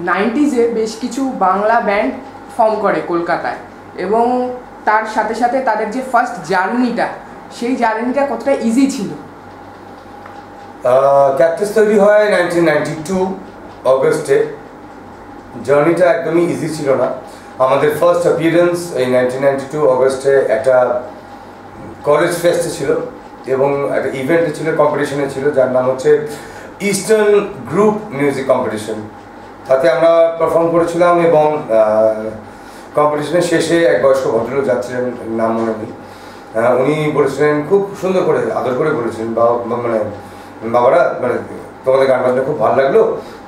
90s-এ বেশ কিছু Bangla band form করে কলকাতায়, এবং তার সাথে সাথে তাদের যে ফার্স্ট জার্নিটা, সেই জার্নিটা কতটা ইজি ছিল? ক্যাকটাস তৈরি হয় 1992 অগস্টে। জার্নিটা একদমই ইজি ছিল না। আমাদের ফার্স্ট অ্যাপিয়ারেন্স এই 1992 অগস্টে একটা কলেজ ফেস্টে ছিল, এবং একটা ইভেন্টে ছিল, কম্পিটিশনে ছিল, যার নাম হচ্ছে ইস্টার্ন গ্রুপ মিউজিক কম্পিটিশন। তাতে আমরা পারফর্ম করেছিলাম, এবং কম্পিটিশনের শেষে এক বয়স্ক ভদ্রলোক যাচ্ছিলেন, নাম মনে নেই, উনি বলেছিলেন, খুব সুন্দর করে আদর করে বলেছিলেন, মানে বাবারা, মানে তোমাদের গান বাজনা খুব ভালো লাগলো,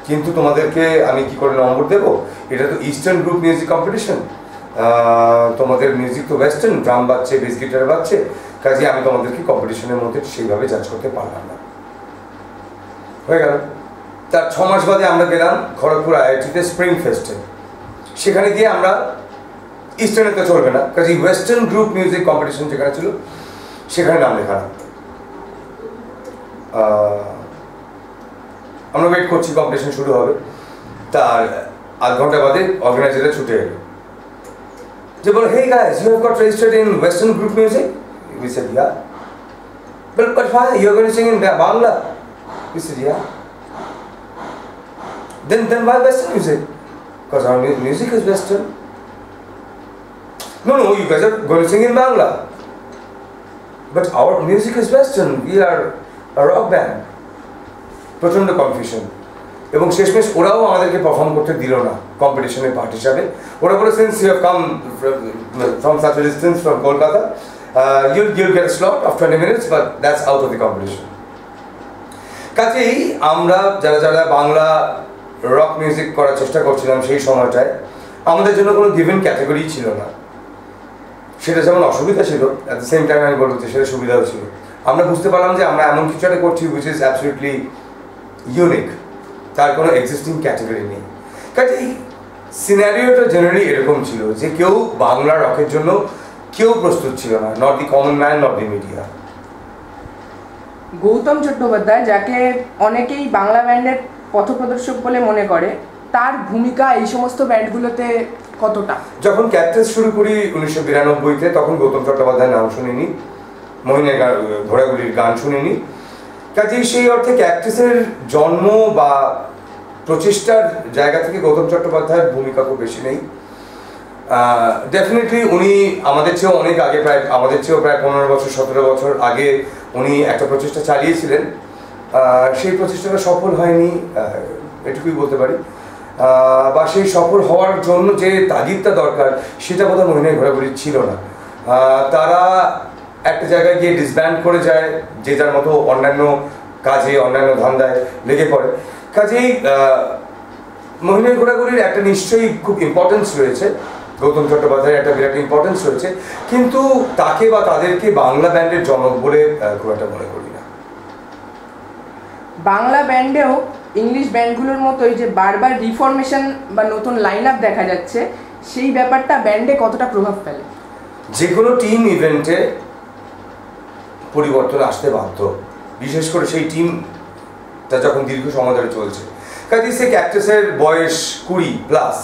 কিন্তু তোমাদেরকে আমি কি করে নম্বর দেবো? এটা তো ইস্টার্ন গ্রুপ মিউজিক কম্পিটিশন, তোমাদের মিউজিক তো ওয়েস্টার্ন, ড্রাম বাজছে, বেস গিটার বাজছে, কাজে আমি তোমাদেরকে কম্পিটিশনের মধ্যে সেইভাবে জাজ করতে পারলাম না। হয়ে গেল। তার 6 মাস বাদে আমরা গেলাম খড়গপুর আইআইটিতে স্প্রিং ফেস্টে। সেখানে গিয়ে আমরা ইস্টার্নে তো চলবে না, কাজে ওয়েস্টার্ন গ্রুপ মিউজিক কম্পিটিশন যেখানে ছিল সেখানে নাম লেখালাম। আমরা ওয়েট করছি, কম্পিটিশন শুরু হবে। তার আধ ঘন্টা বাদে অর্গানাইজাররা ছুটে এলো, যে বলো, hey guys, you have got registered in Western group music? We said, yeah. But why? You're going to sing in Bangla? We said, yeah. Then why Western music? Because our music is Western. No, you guys are going to sing in Bangla. But our music is Western. We are a rock band. প্রচণ্ড confusion, এবং শেষমেশ ওরাও আমাদেরকে perform করতে দিল না কম্পিটিশনের part হিসাবে। ওরা বলে, since you have come from such a distance from Kolkata, you'll get a slot of 20 minutes, but that's out of the competition. কাজেই আমরা যারা বাংলা রক মিউজিক করার চেষ্টা করছিলাম সেই সময়টায়, আমাদের জন্য কোনো গিভেন ক্যাটাগরি ছিল না। সেটা যেমন অসুবিধা ছিল, অ্যাট দ্য সেম টাইম আমি বলবো যে সেটা সুবিধাও ছিল। আমরা বুঝতে পারলাম যে আমরা এমন কিছু একটা করছি উইচ ইজ অ্যাবসলিউটলি ইউনিক, তার কোনো এক্সিস্টিং ক্যাটাগরি নেই। কাজেই সিনারিওটা জেনারেলি এরকম ছিল যে কেউ বাংলা রকের জন্য কেউ প্রস্তুত ছিল না, not the common man, not the media. Gautam Chattopadhyay, যাকে অনেকেই বাংলা ব্যান্ডের পথপ্রদর্শক বলে মনে করে, তার ভূমিকা এই সমস্ত ব্যান্ডগুলোতে কতটা? যখন ক্যাকটাস শুরু করি 1992-তে, তখন গৌতম চট্টোপাধ্যায়ের নাম শুনিনি, মহিনের ঘোড়াগুলির গান শুনিনি। কাজেই সেই অর্থে ক্যাকটাসের জন্ম বা প্রচেষ্টার জায়গা থেকে গৌতম চট্টোপাধ্যায়ের ভূমিকা খুব বেশি নেই। ডেফিনেটলি উনি আমাদের চেয়েও অনেক আগে, আমাদের চেয়েও প্রায় 15 বছর 17 বছর আগে উনি একটা প্রচেষ্টা চালিয়েছিলেন। সেই প্রচেষ্টাটা সফল হয়নি, এটুকুই বলতে পারি। বা সেই সফল হওয়ার জন্য যে তাগিদটা দরকার সেটা বোধহয় মহিনের ঘোরাঘুরির ছিল না। তারা একটা জায়গায় গিয়ে ডিসব্যান্ড করে যায়, যে যার মতো অন্যান্য কাজে, অন্যান্য ধান্দায় লেগে পড়ে। কাজেই মহিনের ঘোরাঘুরির একটা নিশ্চয়ই খুব ইম্পর্টেন্স রয়েছে, গৌতম চট্টোপাধ্যায়ের একটা বিরাট ইম্পর্টেন্স রয়েছে, কিন্তু তাকে বা তাদেরকে বাংলা ব্যান্ডের জনক বলে খুব একটা মনে করি না। বাংলা ব্যান্ডেও ইংলিশ ব্যান্ডগুলোর মতোই যে বারবার রিফরমেশন বা নতুন লাইন আপ দেখা যাচ্ছে, সেই ব্যাপারটা ব্যান্ডে কতটা প্রভাব ফেলে? যে কোনো টিম ইভেন্টে পরিবর্তন আসতে বাধ্য, বিশেষ করে সেই টিমটা যখন দীর্ঘ সময় ধরে চলছে। কাজেই সে ক্যাকটাসের বয়স 20+,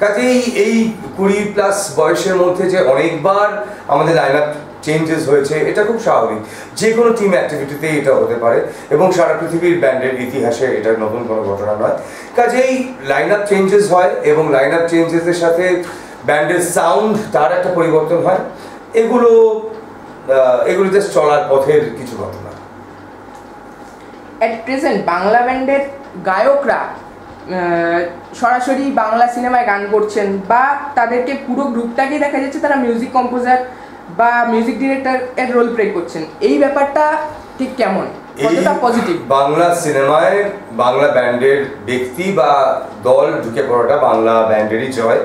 কাজেই এই 20+ বয়সের মধ্যে যে অনেকবার আমাদের লাইন আপ চেঞ্জেস হয়েছে, এটা খুব স্বাভাবিক। যে কোনো টিম অ্যাক্টিভিটিতেই এটা হতে পারে, এবং সারা পৃথিবীর ব্যান্ডের ইতিহাসে এটা নতুন কোনো ঘটনা নয়। কাজেই লাইন আপ চেঞ্জেস হয়, এবং লাইন আপ চেঞ্জেসের সাথে ব্যান্ডের সাউন্ড, তার একটা পরিবর্তন হয়। এগুলো জাস্ট চলার পথের কিছু ঘটনা। অ্যাট প্রেজেন্ট বাংলা ব্যান্ডের গায়করা সরাসরি বাংলা সিনেমায় গান করছেন, বা তাদেরকে পুরো গ্রুপটাকেই দেখা যাচ্ছে তারা মিউজিক কম্পোজার বা মিউজিক ডিরেক্টর এর রোল প্লে করছেন। এই ব্যাপারটা ঠিক কেমন, কতটা পজিটিভ? বাংলা সিনেমায় বাংলা ব্যান্ডের ব্যক্তি বা দল ঢুকে পড়াটা বাংলা ব্যান্ডেরই জয়।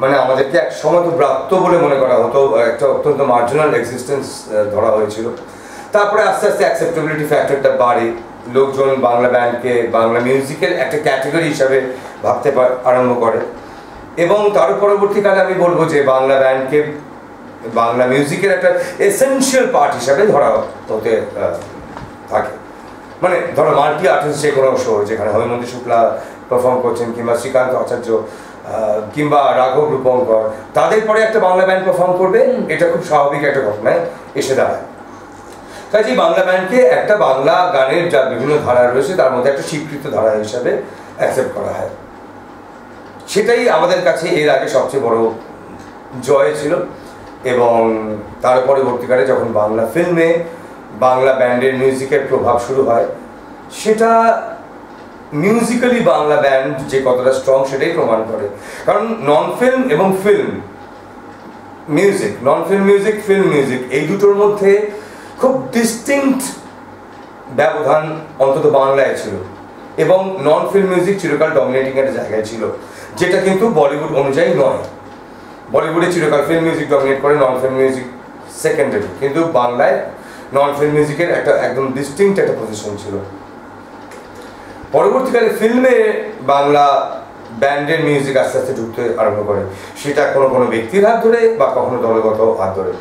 মানে আমাদেরকে এক সময় তো ব্রাত্য বলে মনে করা হতো, একটা অত্যন্ত মার্জিনাল এক্সিস্টেন্স ধরা হয়েছিল। তারপরে আস্তে আস্তে অ্যাকসেপ্টেবিলিটি ফ্যাক্টরটা বাড়ে, লোকজন বাংলা ব্যান্ডকে বাংলা মিউজিকের একটা ক্যাটাগরি হিসাবে ভাবতে আরম্ভ করে, এবং তার পরবর্তীকালে আমি বলবো যে বাংলা ব্যান্ডকে বাংলা মিউজিকের একটা এসেনশিয়াল পার্ট হিসাবে ধরা হতে থাকে। মানে ধরো মাল্টি আর্টিস্ট যে কোনো শো, যেখানে হৈমন্তী শুক্লা পারফর্ম করছেন, কিংবা শ্রীকান্ত আচার্য কিংবা রাঘব রূপঙ্কর, তাদের পরে একটা বাংলা ব্যান্ড পারফর্ম করবে, এটা খুব স্বাভাবিক একটা ঘটনায় এসে দাঁড়ায়। কাজেই বাংলা ব্যান্ডকে একটা বাংলা গানের যা বিভিন্ন ধারা রয়েছে তার মধ্যে একটা স্বীকৃত ধারা হিসাবে অ্যাকসেপ্ট করা হয়। সেটাই আমাদের কাছে এর আগে সবচেয়ে বড় জয় ছিল। এবং তার পরবর্তীকালে যখন বাংলা ফিল্মে বাংলা ব্যান্ডের মিউজিকের প্রভাব শুরু হয়, সেটা মিউজিক্যালি বাংলা ব্যান্ড যে কতটা স্ট্রং সেটাই প্রমাণ করে। কারণ নন ফিল্ম এবং ফিল্ম মিউজিক, নন ফিল্ম মিউজিক, ফিল্ম মিউজিক, এই দুটোর মধ্যে খুব ডিস্টিংক্ট ব্যবধান অন্তত বাংলায় ছিল। এবং নন ফিল্ম মিউজিক চিরকাল ডমিনেটিং একটা জায়গায় ছিল, যেটা কিন্তু বলিউড অনুযায়ী নয়। বলিউডে চিরকাল ফিল্ম মিউজিক ডমিনেট করে, নন ফিল্ম মিউজিক সেকেন্ডারি, কিন্তু বাংলায় নন ফিল্ম মিউজিকের একটা একদম ডিস্টিংক্ট একটা পজিশন ছিল। পরবর্তীকালে ফিল্মে বাংলা ব্যান্ডের মিউজিক আস্তে আস্তে ঢুকতে আরম্ভ করে, সেটা কোনো কোনো ব্যক্তির হাত ধরে বা কখনো দলগত হাত ধরে।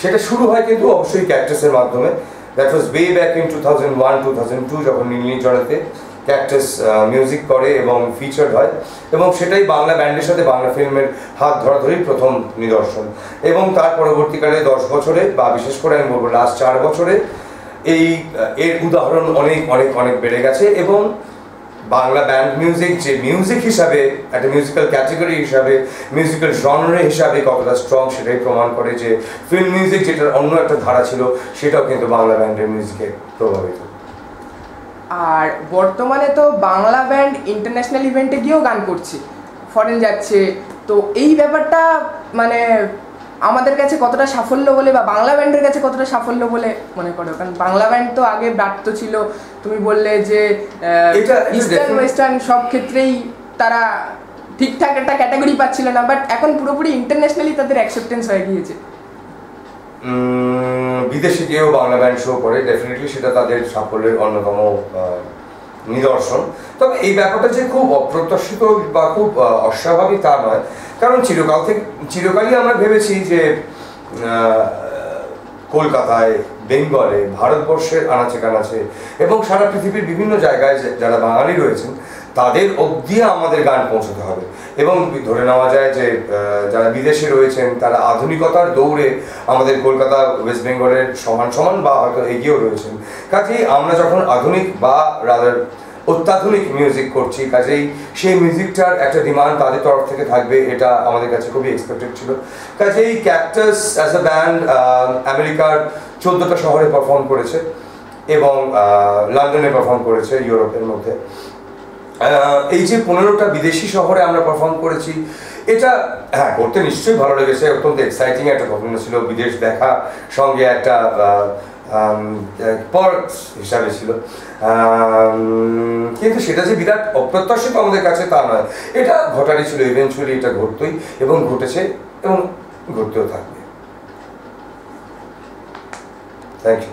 সেটা শুরু হয় কিন্তু অবশ্যই ক্যাকটাসের মাধ্যমে। That was way back in 2001-2002 যখন নীলিনী জড়াতে ক্যাকটাস মিউজিক করে এবং ফিচার্ড হয়, এবং সেটাই বাংলা ব্যান্ডের সাথে বাংলা ফিল্মের হাত ধরাধরির প্রথম নিদর্শন। এবং তার পরবর্তীকালে 10 বছরে বা বিশেষ করে আমি বলবো লাস্ট 4 বছরে এর উদাহরণ অনেক অনেক অনেক বেড়ে গেছে। এবং বাংলা ব্যান্ড মিউজিক যে মিউজিক হিসাবে একটা মিউজিক্যাল ক্যাটেগরি হিসাবে, মিউজিক্যাল জনরে হিসাবে কতটা স্ট্রং সেটাই প্রমাণ করে যে ফিল্ম মিউজিক যেটার অন্য একটা ধারা ছিল সেটাও কিন্তু বাংলা ব্যান্ডের মিউজিকে প্রভাবিত। আর বর্তমানে তো বাংলা ব্যান্ড ইন্টারন্যাশনাল ইভেন্টে গিয়েও গান করছে, ফরেন যাচ্ছে। তো এই ব্যাপারটা মানে আমাদের কাছে কতটা সাফল্য বলে বা বাংলা ব্যান্ডের কাছে কতটা সাফল্য বলে মনে করো? কারণ বাংলা ব্যান্ড তো আগে ব্রাত্য ছিল, তুমি বললে যে ইস্টার্ন ওয়েস্টার্ন সব ক্ষেত্রেই তারা ঠিকঠাক একটা ক্যাটাগরি পাচ্ছিল না, বাট এখন পুরোপুরি ইন্টারন্যাশনালি তাদের অ্যাকসেপ্টেন্স হয়ে গিয়েছে। বিদেশে গিয়েও বাংলা ব্যান্ড শো করে, ডেফিনেটলি সেটা তাদের সাফল্যের অন্যতম নিদর্শন। তবে এই ব্যাপারটা যে খুব অপ্রত্যাশিত বা খুব অস্বাভাবিক তা নয়, কারণ চিরকালই আমরা ভেবেছি যে কলকাতায়, বেঙ্গলে, ভারতবর্ষের আনাচে কানাচে এবং সারা পৃথিবীর বিভিন্ন জায়গায় যারা বাঙালি রয়েছেন তাদের অবধি আমাদের গান পৌঁছতে হবে। এবং ধরে নেওয়া যায় যে যারা বিদেশে রয়েছেন তারা আধুনিকতার দৌড়ে আমাদের কলকাতা, ওয়েস্ট বেঙ্গলের সমান সমান বা হয়তো এগিয়েও রয়েছেন। কাজেই আমরা যখন আধুনিক বা রাদার অত্যাধুনিক মিউজিক করছি, কাজেই সেই মিউজিকটার একটা ডিমান্ড তাদের তরফ থেকে থাকবে, এটা আমাদের কাছে খুবই এক্সপেক্টেড ছিল। কাজেই ক্যাকটাস অ্যাজ এ ব্যান্ড আমেরিকার 14টা শহরে পারফর্ম করেছে এবং লন্ডনে পারফর্ম করেছে, ইউরোপের মধ্যে। এই যে 15টা বিদেশি শহরে আমরা পারফর্ম করেছি, এটা হ্যাঁ করতে নিশ্চয়ই ভালো লেগেছে, অত্যন্ত এক্সাইটিং একটা ঘটনা ছিল। বিদেশ দেখা সঙ্গে একটা পার্কস হিসাবে ছিল, কিন্তু সেটা যে বিরাট অপ্রত্যাশিত আমাদের কাছে তা নয়, এটা ঘটারই ছিল। ইভেনচুয়ালি এটা ঘটতই এবং ঘটেছে এবং ঘটতেও থাকবে। Thank you.